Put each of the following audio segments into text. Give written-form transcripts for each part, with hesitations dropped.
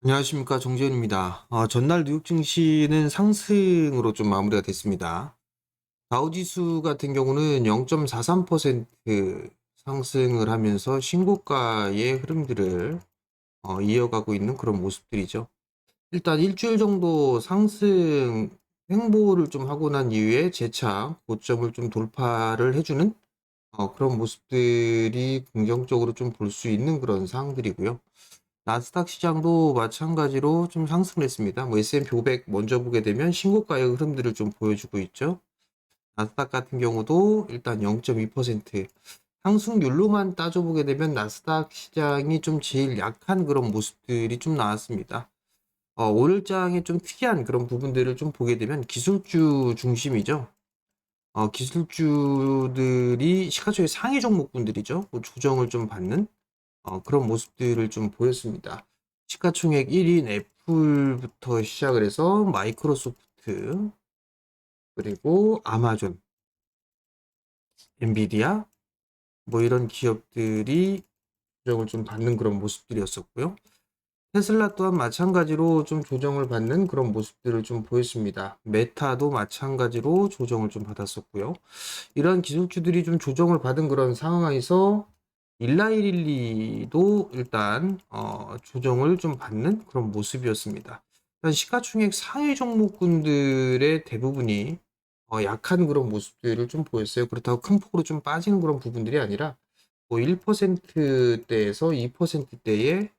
안녕하십니까, 정재현입니다. 전날 뉴욕 증시는 상승으로 좀 마무리가 됐습니다. 다우지수 같은 경우는 0.43% 상승을 하면서 신고가의 흐름들을 이어가고 있는 그런 모습들이죠. 일단 일주일 정도 상승 횡보를 좀 하고 난 이후에 재차 고점을 좀 돌파를 해주는 그런 모습들이 긍정적으로 좀 볼 수 있는 그런 상황들이고요. 나스닥 시장도 마찬가지로 좀 상승했습니다. S&P 500 먼저 보게 되면 신고가의 흐름들을 좀 보여주고 있죠. 나스닥 같은 경우도 일단 0.2% 상승률로만 따져보게 되면 나스닥 시장이 좀 제일 약한 그런 모습들이 좀 나왔습니다. 오늘장에 좀 특이한 그런 부분들을 좀 보게 되면 기술주 중심이죠. 기술주들이 시가총액 상위 종목군들이죠. 조정을 좀 받는 그런 모습들을 좀 보였습니다. 시가총액 1인 애플부터 시작을 해서 마이크로소프트, 그리고 아마존, 엔비디아, 뭐 이런 기업들이 조정을 좀 받는 그런 모습들이었었고요. 테슬라 또한 마찬가지로 좀 조정을 받는 그런 모습들을 좀 보였습니다. 메타도 마찬가지로 조정을 좀 받았었고요. 이런 기술주들이 좀 조정을 받은 그런 상황에서 일라이릴리도 일단 조정을 좀 받는 그런 모습이었습니다. 일단 시가총액 상위 종목군들의 대부분이 약한 그런 모습들을 좀 보였어요. 그렇다고 큰 폭으로 좀 빠지는 그런 부분들이 아니라 뭐 1%대에서 2%대의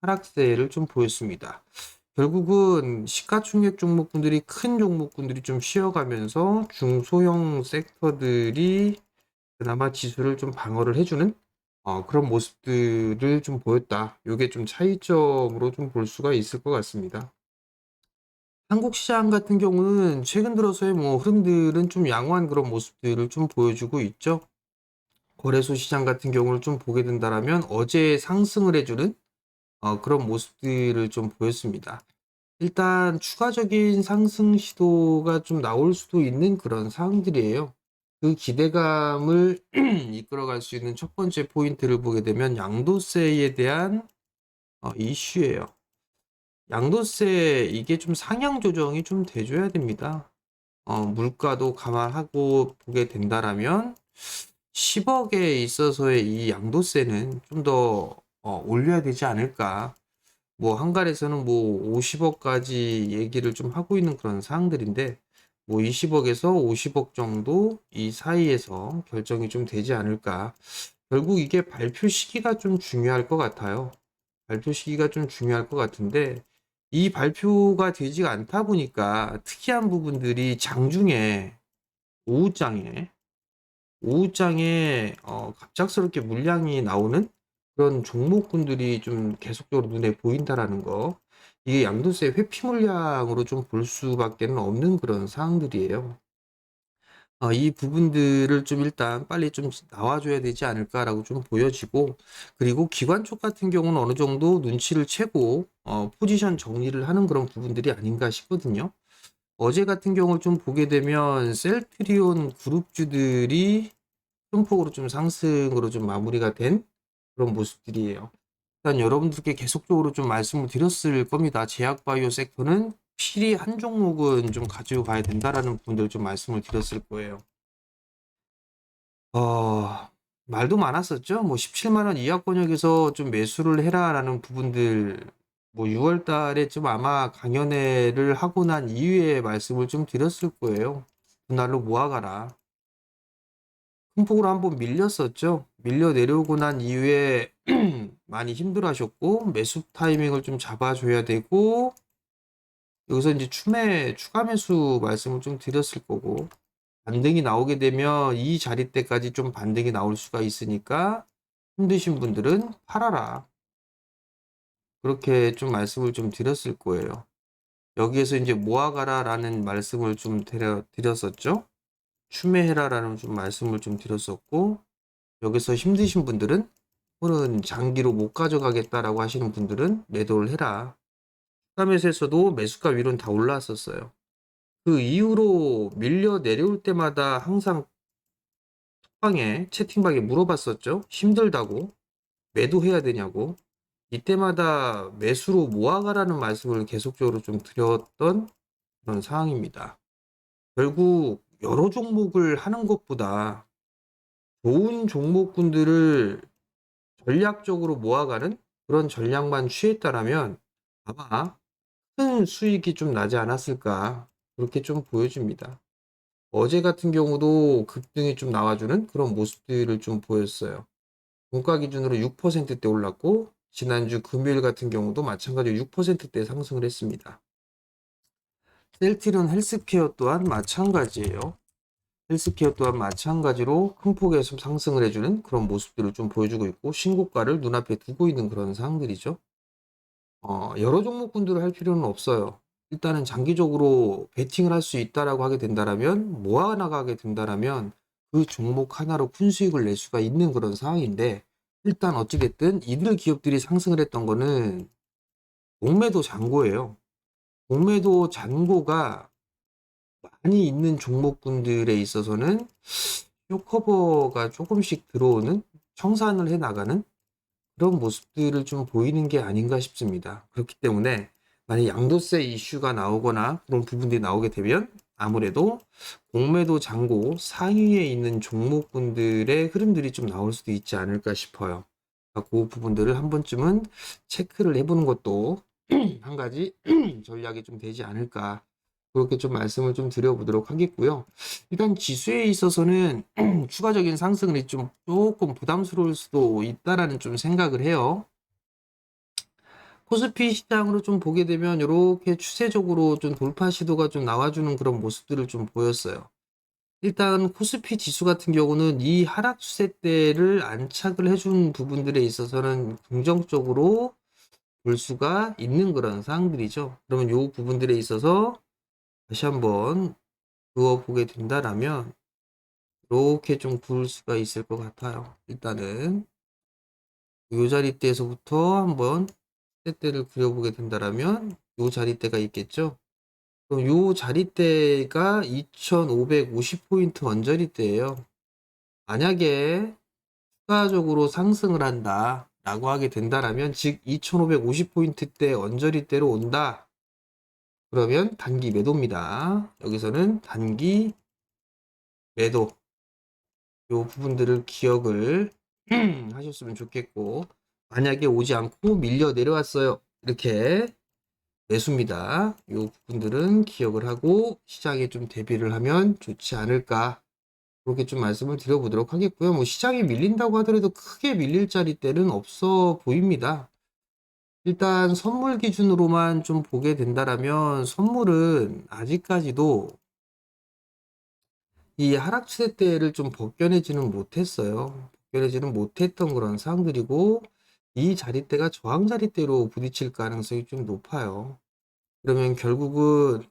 하락세를 좀 보였습니다. 결국은 시가총액 종목군들이 큰 종목군들이 좀 쉬어가면서 중소형 섹터들이 그나마 지수를 좀 방어를 해주는 그런 모습들을 좀 보였다. 이게 좀 차이점으로 좀 볼 수가 있을 것 같습니다. 한국 시장 같은 경우는 최근 들어서의 뭐 흐름들은 좀 양호한 그런 모습들을 좀 보여주고 있죠. 거래소 시장 같은 경우를 좀 보게 된다라면 어제 상승을 해주는 그런 모습들을 좀 보였습니다. 일단 추가적인 상승 시도가 좀 나올 수도 있는 그런 상황들이에요. 그 기대감을 이끌어갈 수 있는 첫 번째 포인트를 보게 되면 양도세에 대한 이슈예요. 양도세 이게 좀 상향 조정이 좀 돼줘야 됩니다. 물가도 감안하고 보게 된다라면 10억에 있어서의 이 양도세는 좀 더 올려야 되지 않을까. 뭐 한갈에서는 뭐 50억까지 얘기를 좀 하고 있는 그런 사항들인데 뭐 20억에서 50억 정도 이 사이에서 결정이 좀 되지 않을까. 결국 이게 발표 시기가 좀 중요할 것 같아요. 발표 시기가 좀 중요할 것 같은데 이 발표가 되지가 않다 보니까 특이한 부분들이 장중에 오후장에 오후장에 갑작스럽게 물량이 나오는 그런 종목군들이 좀 계속적으로 눈에 보인다라는 거. 이게 양도세 회피 물량으로 좀 볼 수밖에 없는 그런 사항들이에요. 이 부분들을 좀 일단 빨리 좀 나와줘야 되지 않을까라고 좀 보여지고, 그리고 기관 쪽 같은 경우는 어느 정도 눈치를 채고 포지션 정리를 하는 그런 부분들이 아닌가 싶거든요. 어제 같은 경우를 좀 보게 되면 셀트리온 그룹주들이 큰 폭으로 좀 상승으로 좀 마무리가 된 그런 모습들이에요. 일단 여러분들께 계속적으로 좀 말씀을 드렸을 겁니다. 제약바이오 섹터는 필히 한 종목은 좀 가지고 가야 된다라는 부분들 좀 말씀을 드렸을 거예요. 어, 말도 많았었죠. 뭐 17만 원 이하 권역에서 좀 매수를 해라라는 부분들, 뭐 6월 달에 좀 아마 강연회를 하고 난 이후에 말씀을 좀 드렸을 거예요. 분할로 모아가라. 큰 폭으로 한번 밀렸었죠. 밀려 내려오고 난 이후에 많이 힘들어 하셨고, 매수 타이밍을 좀 잡아줘야 되고, 여기서 이제 추가 매수 말씀을 좀 드렸을 거고, 반등이 나오게 되면 이 자리 때까지 좀 반등이 나올 수가 있으니까, 힘드신 분들은 팔아라. 그렇게 좀 말씀을 좀 드렸을 거예요. 여기에서 이제 모아가라라는 말씀을 좀 드렸었죠. 추매해라라는 좀 말씀을 좀 드렸었고, 여기서 힘드신 분들은 또는 장기로 못 가져가겠다라고 하시는 분들은 매도를 해라. 스타맷에서도 매수가 위로는 다 올라왔었어요. 그 이후로 밀려 내려올 때마다 항상 톡방에 채팅방에 물어봤었죠. 힘들다고 매도해야 되냐고. 이때마다 매수로 모아가라는 말씀을 계속적으로 좀 드렸던 그런 상황입니다. 결국 여러 종목을 하는 것보다 좋은 종목군들을 전략적으로 모아가는 그런 전략만 취했다라면 아마 큰 수익이 좀 나지 않았을까 그렇게 좀 보여집니다. 어제 같은 경우도 급등이 좀 나와주는 그런 모습들을 좀 보였어요. 종가 기준으로 6%대 올랐고 지난주 금요일 같은 경우도 마찬가지로 6%대 상승을 했습니다. 셀트리온 헬스케어 또한 마찬가지예요. 헬스케어 또한 마찬가지로 큰 폭의 상승을 해주는 그런 모습들을 좀 보여주고 있고 신고가를 눈앞에 두고 있는 그런 상황들이죠. 여러 종목군들을 할 필요는 없어요. 일단은 장기적으로 베팅을 할 수 있다라고 하게 된다라면 모아 나가게 된다라면 그 종목 하나로 큰 수익을 낼 수가 있는 그런 상황인데 일단 어찌 됐든 이들 기업들이 상승을 했던 거는 공매도 잔고예요. 공매도 잔고가 많이 있는 종목군들에 있어서는 쇼커버가 조금씩 들어오는 청산을 해 나가는 그런 모습들을 좀 보이는 게 아닌가 싶습니다. 그렇기 때문에 만약 양도세 이슈가 나오거나 그런 부분들이 나오게 되면 아무래도 공매도 잔고 상위에 있는 종목군들의 흐름들이 좀 나올 수도 있지 않을까 싶어요. 그 부분들을 한 번쯤은 체크를 해보는 것도 한 가지 전략이 좀 되지 않을까 그렇게 좀 말씀을 좀 드려보도록 하겠고요. 일단 지수에 있어서는 추가적인 상승이 좀 조금 부담스러울 수도 있다라는 좀 생각을 해요. 코스피 시장으로 좀 보게 되면 이렇게 추세적으로 좀 돌파 시도가 좀 나와주는 그런 모습들을 좀 보였어요. 일단 코스피 지수 같은 경우는 이 하락 추세대를 안착을 해준 부분들에 있어서는 긍정적으로 볼 수가 있는 그런 사항들이죠. 그러면 이 부분들에 있어서 다시 한번 그어보게 된다라면 이렇게 좀 구을 수가 있을 것 같아요. 일단은 이 자리대에서부터 한번 때대를 그려보게 된다라면 이 자리대가 있겠죠. 그럼 이 자리대가 2550포인트 언저리대예요. 만약에 추가적으로 상승을 한다 라고 하게 된다라면 즉 2550포인트대 언저리대로 온다 그러면 단기 매도입니다. 여기서는 단기 매도 요 부분들을 기억을 하셨으면 좋겠고 만약에 오지 않고 밀려 내려왔어요. 이렇게 매수입니다. 요 부분들은 기억을 하고 시장에 좀 대비를 하면 좋지 않을까 그렇게 좀 말씀을 드려보도록 하겠고요. 뭐 시장에 밀린다고 하더라도 크게 밀릴 자리대는 없어 보입니다. 일단 선물 기준으로만 좀 보게 된다라면 선물은 아직까지도 이 하락 추세대를 좀 벗겨내지는 못했어요. 벗겨내지는 못했던 그런 상황들이고 이 자리대가 저항 자리대로 부딪힐 가능성이 좀 높아요. 그러면 결국은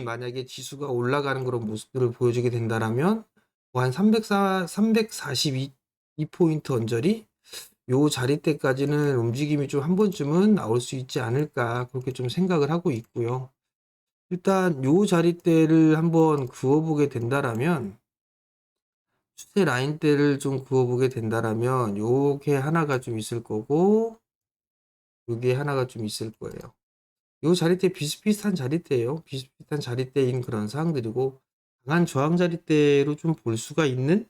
만약에 지수가 올라가는 그런 모습들을 보여주게 된다라면 한 342포인트 언저리 요 자리대까지는 움직임이 좀 한 번쯤은 나올 수 있지 않을까 그렇게 좀 생각을 하고 있고요. 일단 요 자리대를 한번 그어보게 된다라면 추세 라인대를 좀 그어보게 된다라면 요게 하나가 좀 있을 거고 요게 하나가 좀 있을 거예요. 요 자리대 비슷비슷한 자리대예요. 비슷비슷한 자리대인 그런 상황들이고 강한 저항 자리대로 좀 볼 수가 있는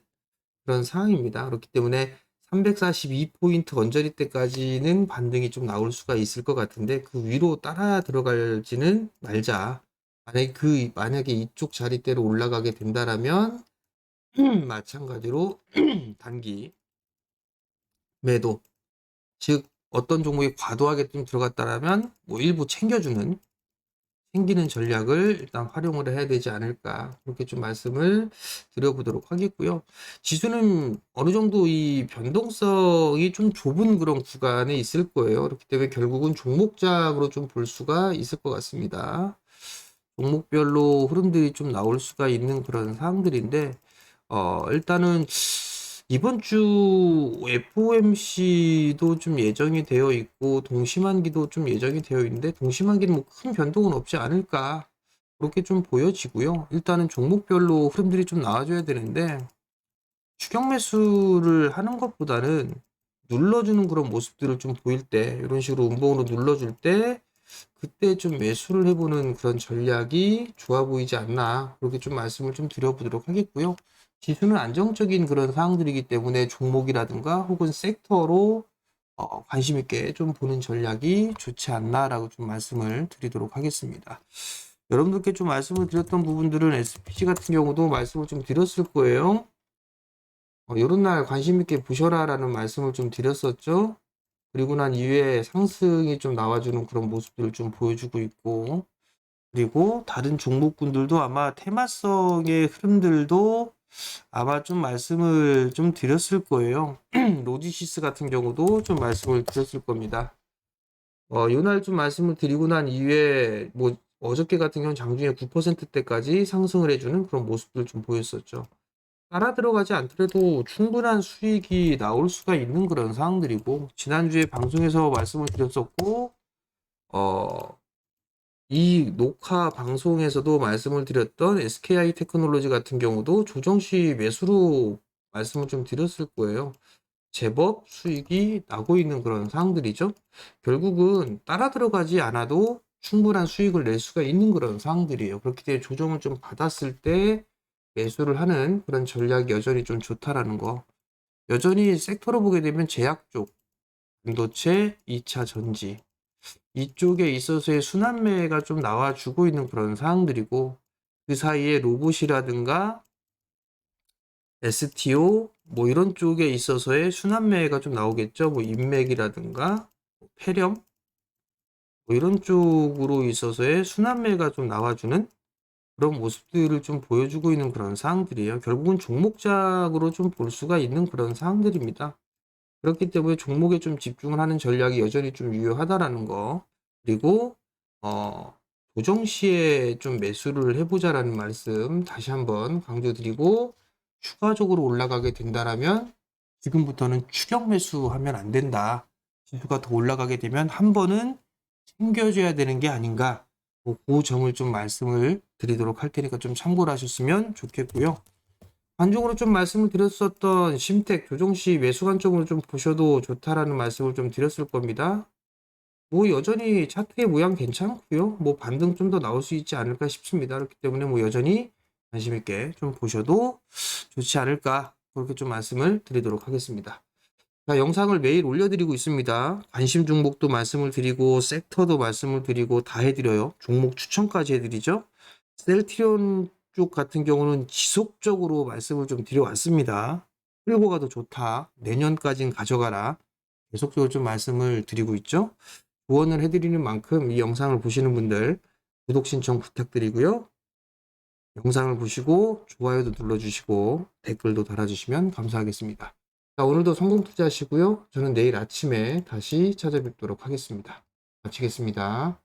그런 상황입니다. 그렇기 때문에 342포인트 언저리대까지는 반등이 좀 나올 수가 있을 것 같은데 그 위로 따라 들어갈지는 말자. 만약에 이쪽 자리대로 올라가게 된다라면 마찬가지로 단기 매도 즉 어떤 종목이 과도하게 좀 들어갔다라면 뭐 일부 챙기는 전략을 일단 활용을 해야 되지 않을까 그렇게 좀 말씀을 드려보도록 하겠고요. 지수는 어느 정도 이 변동성이 좀 좁은 그런 구간에 있을 거예요. 그렇기 때문에 결국은 종목작으로 좀 볼 수가 있을 것 같습니다. 종목별로 흐름들이 좀 나올 수가 있는 그런 사항들인데 일단은 이번 주 FOMC도 좀 예정이 되어 있고 동시만기도 좀 예정이 되어 있는데 동시만기는 뭐 큰 변동은 없지 않을까 그렇게 좀 보여지고요. 일단은 종목별로 흐름들이 좀 나와줘야 되는데 추격 매수를 하는 것보다는 눌러주는 그런 모습들을 좀 보일 때, 이런 식으로 음봉으로 눌러줄 때, 그때 좀 매수를 해보는 그런 전략이 좋아 보이지 않나, 그렇게 좀 말씀을 좀 드려보도록 하겠고요. 지수는 안정적인 그런 상황들이기 때문에 종목이라든가 혹은 섹터로 관심 있게 좀 보는 전략이 좋지 않나라고 좀 말씀을 드리도록 하겠습니다. 여러분들께 좀 말씀을 드렸던 부분들은 SPC 같은 경우도 말씀을 좀 드렸을 거예요. 요런 날 관심 있게 보셔라라는 말씀을 좀 드렸었죠. 그리고 난 이후에 상승이 좀 나와주는 그런 모습들을 좀 보여주고 있고, 그리고 다른 종목군들도 아마 테마성의 흐름들도 아마 좀 말씀을 좀 드렸을 거예요. 로지시스 같은 경우도 좀 말씀을 드렸을 겁니다. 요날 좀 말씀을 드리고 난 이후에 뭐 어저께 같은 경우는 장중에 9%대까지 상승을 해주는 그런 모습들 좀 보였었죠. 따라 들어가지 않더라도 충분한 수익이 나올 수가 있는 그런 상황들이고, 지난주에 방송에서 말씀을 드렸었고, 이 녹화 방송에서도 말씀을 드렸던 SKI 테크놀로지 같은 경우도 조정 시 매수로 말씀을 좀 드렸을 거예요. 제법 수익이 나고 있는 그런 상황들이죠. 결국은 따라 들어가지 않아도 충분한 수익을 낼 수가 있는 그런 상황들이에요. 그렇기 때문에 조정을 좀 받았을 때 매수를 하는 그런 전략이 여전히 좀 좋다라는 거. 여전히 섹터로 보게 되면 제약 쪽, 반도체, 2차 전지 이쪽에 있어서의 순환매가 좀 나와주고 있는 그런 상황들이고, 그 사이에 로봇이라든가 STO 뭐 이런 쪽에 있어서의 순환매가 좀 나오겠죠. 뭐 인맥이라든가 폐렴 뭐 이런 쪽으로 있어서의 순환매가 좀 나와주는 그런 모습들을 좀 보여주고 있는 그런 상황들이에요. 결국은 종목작으로 좀 볼 수가 있는 그런 상황들입니다. 그렇기 때문에 종목에 좀 집중을 하는 전략이 여전히 좀 유효하다라는 거. 그리고 조정 시에 좀 매수를 해보자라는 말씀 다시 한번 강조드리고, 추가적으로 올라가게 된다라면 지금부터는 추격 매수하면 안 된다. 지수가 더 올라가게 되면 한 번은 챙겨줘야 되는 게 아닌가. 그 점을 좀 말씀을 드리도록 할 테니까 좀 참고를 하셨으면 좋겠고요. 관종으로 좀 말씀을 드렸었던 심택 조정시 매수 관점으로 좀 보셔도 좋다라는 말씀을 좀 드렸을 겁니다. 뭐 여전히 차트의 모양 괜찮고요. 뭐 반등 좀 더 나올 수 있지 않을까 싶습니다. 그렇기 때문에 뭐 여전히 관심 있게 좀 보셔도 좋지 않을까, 그렇게 좀 말씀을 드리도록 하겠습니다. 자, 영상을 매일 올려드리고 있습니다. 관심 종목도 말씀을 드리고 섹터도 말씀을 드리고 다 해드려요. 종목 추천까지 해드리죠. 셀트리온 쪽 같은 경우는 지속적으로 말씀을 좀 드려왔습니다. 끌고 가도 좋다. 내년까지는 가져가라. 계속적으로 좀 말씀을 드리고 있죠. 조언을 해드리는 만큼 이 영상을 보시는 분들 구독 신청 부탁드리고요. 영상을 보시고 좋아요도 눌러주시고 댓글도 달아주시면 감사하겠습니다. 자, 오늘도 성공 투자하시고요. 저는 내일 아침에 다시 찾아뵙도록 하겠습니다. 마치겠습니다.